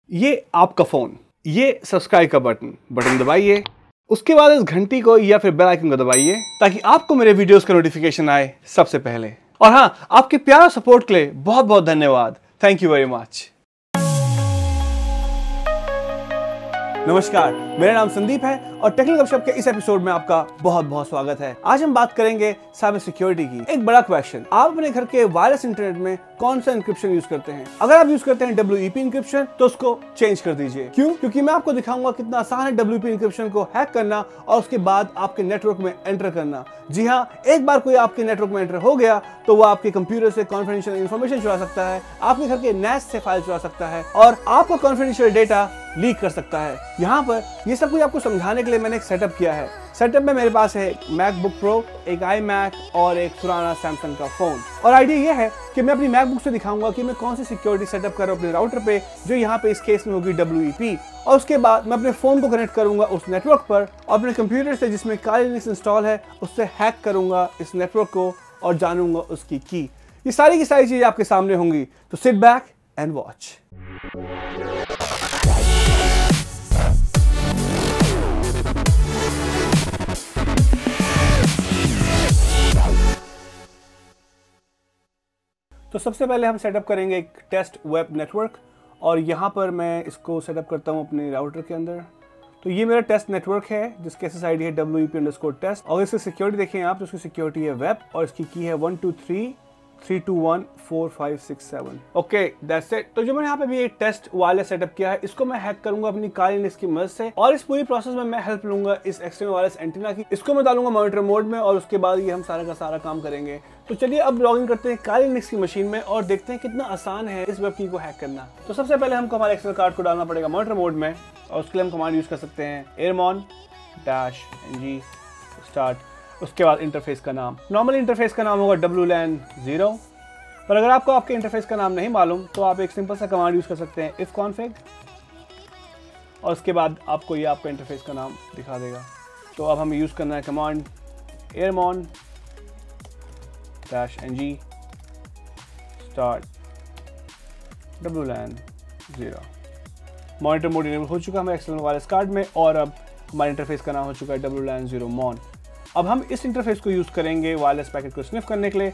ये आपका फोन, ये सब्सक्राइब का बटन दबाइए, उसके बाद इस घंटी को या फिर बेल आइकन को दबाइए ताकि आपको मेरे वीडियोस का नोटिफिकेशन आए सबसे पहले। और हाँ, आपके प्यार सपोर्ट के लिए बहुत बहुत धन्यवाद। Thank you very much. नमस्कार, मेरा नाम संदीप है और टेक्निकल गपशप के इस एपिसोड में आपका बहुत बहुत स्वागत है। आज हम बात करेंगे साइबर सिक्योरिटी की। एक बड़ा क्वेश्चन, आप अपने घर के वायरलेस इंटरनेट में कौन सा इंक्रिप्शन यूज करते हैं? अगर आप यूज करते हैं WEP इंक्रिप्शन तो उसको चेंज कर दीजिए। क्यों? क्योंकि मैं आपको दिखाऊंगा कितना आसान है WEP इंक्रिप्शन को हैक करना और उसके बाद आपके नेटवर्क में एंटर करना। जी हाँ, एक बार कोई आपके नेटवर्क में एंटर हो गया तो वो आपके कंप्यूटर से कॉन्फिडेंशियल इंफॉर्मेशन चुरा सकता है, आपके घर के NAS से फाइल चुरा सकता है और आपका कॉन्फिडेंशियल डेटा लीक कर सकता है। यहाँ पर ये सब कुछ आपको समझाने के लिए मैंने एक सेटअप किया है। सेटअप में मेरे पास है मैकबुक प्रो, एक iMac और एक पुराना सैमसंग का फोन। और आइडिया ये है कि मैं अपनी मैकबुक से दिखाऊंगा कि मैं कौन सी सिक्योरिटी सेटअप कर रहा हूँ अपने राउटर पे, जो यहाँ पे इस केस में होगी WEP। और उसके बाद मैं अपने फोन को कनेक्ट करूंगा उस नेटवर्क पर और अपने कंप्यूटर से जिसमें Kali Linux इंस्टॉल है उससे हैक करूंगा इस नेटवर्क को और जानूंगा उसकी की। ये सारी की सारी चीजें आपके सामने होंगी, तो सिट बैक एंड वॉच। तो सबसे पहले हम सेटअप करेंगे एक टेस्ट वेब नेटवर्क और यहाँ पर मैं इसको सेटअप करता हूँ अपने राउटर के अंदर। तो ये मेरा टेस्ट नेटवर्क है जिसकी SSID है WEP_test और इसकी सिक्योरिटी देखें आप, तो इसकी सिक्योरिटी है वेब और इसकी की है 123321456 ओके, दैट्स इट। तो जो मैंने यहाँ पे भी एक टेस्ट वायरलेस सेटअप किया है, इसको मैं हैक करूंगा अपनी Kali Linux की मदद से और इस पूरी प्रोसेस में मैं हेल्प लूंगा इस एक्सटर्नल वायरलेस एंटीना की। इसको मैं डालूंगा मॉनिटर मोड में और उसके बाद ये हम सारा का सारा काम करेंगे। तो चलिए अब लॉग इन करते हैं Kali Linux की मशीन में और देखते हैं कितना आसान है इस वेब की को हैक करना। तो सबसे पहले हमको हमारे एक्सटर्नल कार्ड को डालना पड़ेगा मॉनिटर मोड में और उसके लिए हम कमांड यूज कर सकते हैं airmon-ng स्टार्ट। उसके बाद इंटरफेस का नाम, नॉर्मली इंटरफेस का नाम होगा WLAN 0, पर अगर आपको आपके इंटरफेस का नाम नहीं मालूम तो आप एक सिंपल सा कमांड यूज कर सकते हैं ifconfig और उसके बाद आपको ये आपका इंटरफेस का नाम दिखा देगा। तो अब हमें यूज करना है command airmon-ng start WLAN 0। Monitor mode enable हो चुका है हमारे एक्सटर्नल वायरलेस कार्ड में और अब हमारे इंटरफेस का नाम हो चुका है WLAN 0 mon। अब हम इस इंटरफेस को यूज करेंगे वायरलेस पैकेट को स्निफ करने के लिए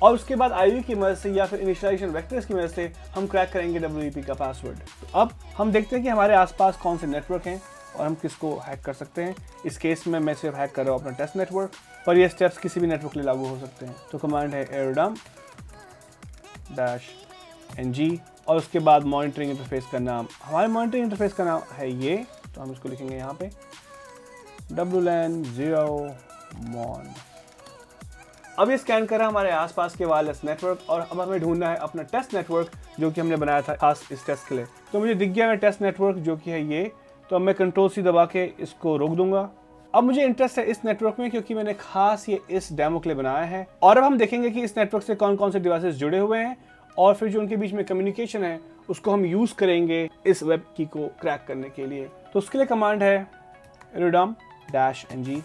और उसके बाद IV की मदद से या फिर इनिशियलाइजेशन वेक्टर्स की मदद से हम क्रैक करेंगे WEP का पासवर्ड। तो अब हम देखते हैं कि हमारे आसपास कौन से नेटवर्क हैं और हम किसको हैक कर सकते हैं। इस केस में मैं सिर्फ हैक कर रहा हूँ अपना टेस्ट नेटवर्क, पर ये स्टेप्स किसी भी नेटवर्क के लिए लागू हो सकते हैं। तो कमांड है airmon-ng और उसके बाद मॉनिटरिंग इंटरफेस का नाम, हमारे मॉनिटरिंग इंटरफेस का नाम है ये, तो हम इसको लिखेंगे यहाँ पे WLAN 0 mon। अब ये स्कैन कर रहा है हमारे आसपास के वायरलेस नेटवर्क और अब हमें ढूंढना है अपना टेस्ट नेटवर्क जो कि हमने बनाया था खास इस टेस्ट के लिए। तो मुझे दिख गया मेरा टेस्ट नेटवर्क जो कि है ये, तो अब मैं Ctrl+C दबा के इसको रोक दूंगा। अब मुझे इंटरेस्ट है इस नेटवर्क में क्योंकि मैंने खास ये इस डेमो के लिए बनाया है और अब हम देखेंगे कि इस नेटवर्क से कौन कौन से डिवाइसेस जुड़े हुए हैं और फिर जो उनके बीच में कम्युनिकेशन है उसको हम यूज करेंगे इस वेब की को क्रैक करने के लिए। तो उसके लिए कमांड है airmon-ng।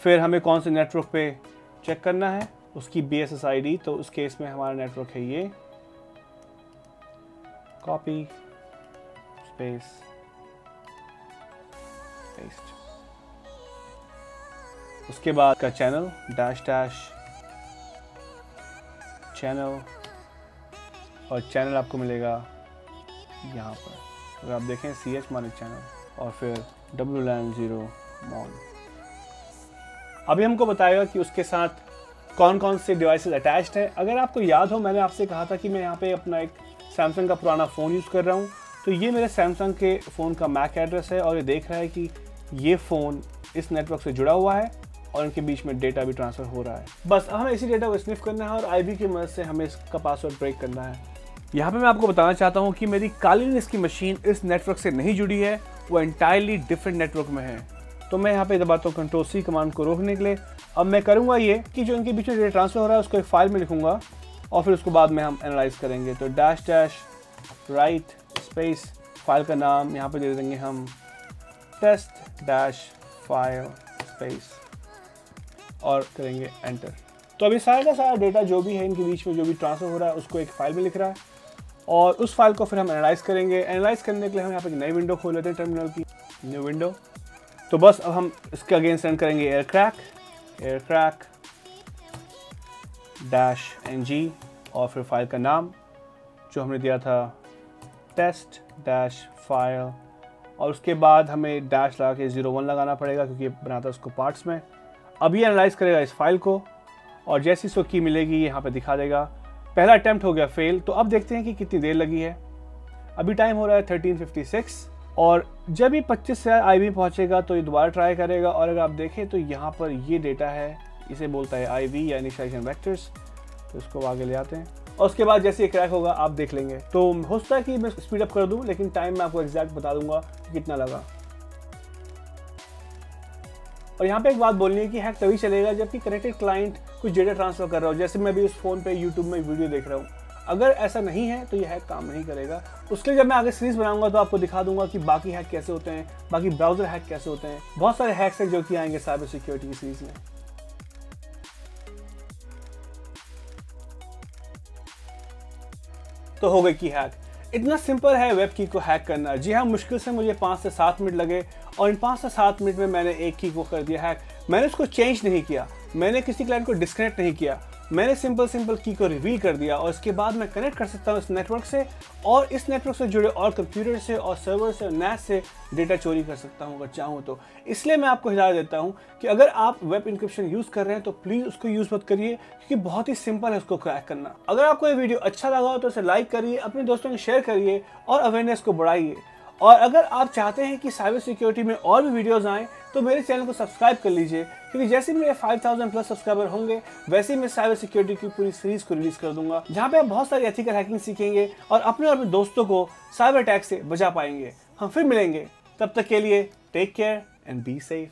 फिर हमें कौन से नेटवर्क पे चेक करना है उसकी BSSID, तो उस केस में हमारा नेटवर्क है ये, कॉपी स्पेस पेस्ट। उसके बाद का चैनल चैनल और चैनल आपको मिलेगा यहाँ पर, अगर आप देखें CH माने चैनल और फिर WLAN 0 mon। अभी हमको बताएगा कि उसके साथ कौन कौन से डिवाइसेस अटैच्ड हैं। अगर आपको याद हो मैंने आपसे कहा था कि मैं यहाँ पे अपना एक सैमसंग का पुराना फ़ोन यूज़ कर रहा हूँ, तो ये मेरे सैमसंग के फ़ोन का मैक एड्रेस है और ये देख रहा है कि ये फ़ोन इस नेटवर्क से जुड़ा हुआ है और इनके बीच में डेटा भी ट्रांसफ़र हो रहा है। बस हमें इसी डेटा को स्निफ करना है और IV की मदद से हमें इसका पासवर्ड ब्रेक करना है। यहाँ पे मैं आपको बताना चाहता हूँ कि मेरी Kali Linux की मशीन इस नेटवर्क से नहीं जुड़ी है, वो एंटायरली डिफरेंट नेटवर्क में है। तो मैं यहाँ पे दबाता हूँ Ctrl+C कमांड को रोकने के लिए। अब मैं करूँगा ये कि जो इनके बीच में डेटा ट्रांसफ़र हो रहा है उसको एक फाइल में लिखूँगा और फिर उसको बाद में हम एनालाइज करेंगे। तो --write स्पेस फाइल का नाम यहाँ पे दे देंगे हम test-file स्पेस और करेंगे एंटर। तो अभी सारा का सारा डेटा जो भी है इनके बीच में जो भी ट्रांसफ़र हो रहा है उसको एक फाइल में लिख रहा है और उस फाइल को फिर हम एनालाइज करेंगे। एनालाइज करने के लिए हम यहाँ पे एक नई विंडो खोल लेते हैं, टर्मिनल की न्यू विंडो। तो बस अब हम इसके अगेंस्ट रन करेंगे एयरक्रैक -ng और फिर फाइल का नाम जो हमने दिया था test-file, और उसके बाद हमें डैश लगा के 01 लगाना पड़ेगा क्योंकि बनाता है उसको पार्ट्स में। अब ये एनालाइज करेगा इस फाइल को और जैसी इसको की मिलेगी यहाँ पे दिखा देगा। पहला अटेम्प्ट हो गया फेल। तो अब देखते हैं कि कितनी देर लगी है। अभी टाइम हो रहा है 13:56 और जब ये 25 से IV पहुँचेगा तो ये दोबारा ट्राई करेगा। और अगर आप देखें तो यहाँ पर ये डेटा है, इसे बोलता है IV या इनिशियलाइजेशन वेक्टर्स। तो इसको आगे ले आते हैं और उसके बाद जैसे ये क्रैक होगा आप देख लेंगे। तो हो सकता है कि मैं स्पीड अप कर दूं, लेकिन टाइम मैं आपको एग्जैक्ट बता दूंगा कि कितना लगा। और यहाँ पे एक बात बोलनी है कि हैक तभी चलेगा जबकि कनेक्टेड क्लाइंट कुछ डेटा ट्रांसफर कर रहा हो। जैसे मैं भी उस फोन पे यूट्यूब में वीडियो देख रहा हूँ, अगर ऐसा नहीं है तो ये हैक काम नहीं करेगा। उसके लिए जब मैं आगे सीरीज बनाऊंगा तो आपको दिखा दूंगा कि बाकी हैक कैसे होते हैं, बाकी ब्राउजर हैक कैसे होते हैं। बहुत सारे हैक्स हैं जो कि आएंगे साइबर सिक्योरिटी की सीरीज में। तो हो गई की हैक। इतना सिंपल है वेब की को हैक करना। जी हाँ, मुश्किल से मुझे 5 से 7 मिनट लगे और इन 5 से 7 मिनट में मैंने एक की को कर दिया हैक। मैंने उसको चेंज नहीं किया, मैंने किसी क्लाइंट को डिस्कनेक्ट नहीं किया, मैंने सिंपल की को रिवील कर दिया और इसके बाद मैं कनेक्ट कर सकता हूँ इस नेटवर्क से और इस नेटवर्क से जुड़े और कंप्यूटर से और सर्वर से और NAS से डेटा चोरी कर सकता हूँ अगर चाहूँ तो। इसलिए मैं आपको हिदायत देता हूँ कि अगर आप वेब इंक्रिप्शन यूज़ कर रहे हैं तो प्लीज़ उसको यूज़ मत करिए क्योंकि बहुत ही सिंपल है उसको क्रैक करना। अगर आपको ये वीडियो अच्छा लगा हो तो इसे लाइक करिए, अपने दोस्तों को शेयर करिए और अवेयरनेस को बढ़ाइए। और अगर आप चाहते हैं कि साइबर सिक्योरिटी में और भी वीडियोस आएं तो मेरे चैनल को सब्सक्राइब कर लीजिए क्योंकि जैसे मेरे 5000 प्लस सब्सक्राइबर होंगे वैसे ही मैं साइबर सिक्योरिटी की पूरी सीरीज को रिलीज कर दूंगा जहां पे आप बहुत सारी एथिकल हैकिंग सीखेंगे और अपने और अपने दोस्तों को साइबर अटैक से बचा पाएंगे। हम फिर मिलेंगे, तब तक के लिए take care and be safe.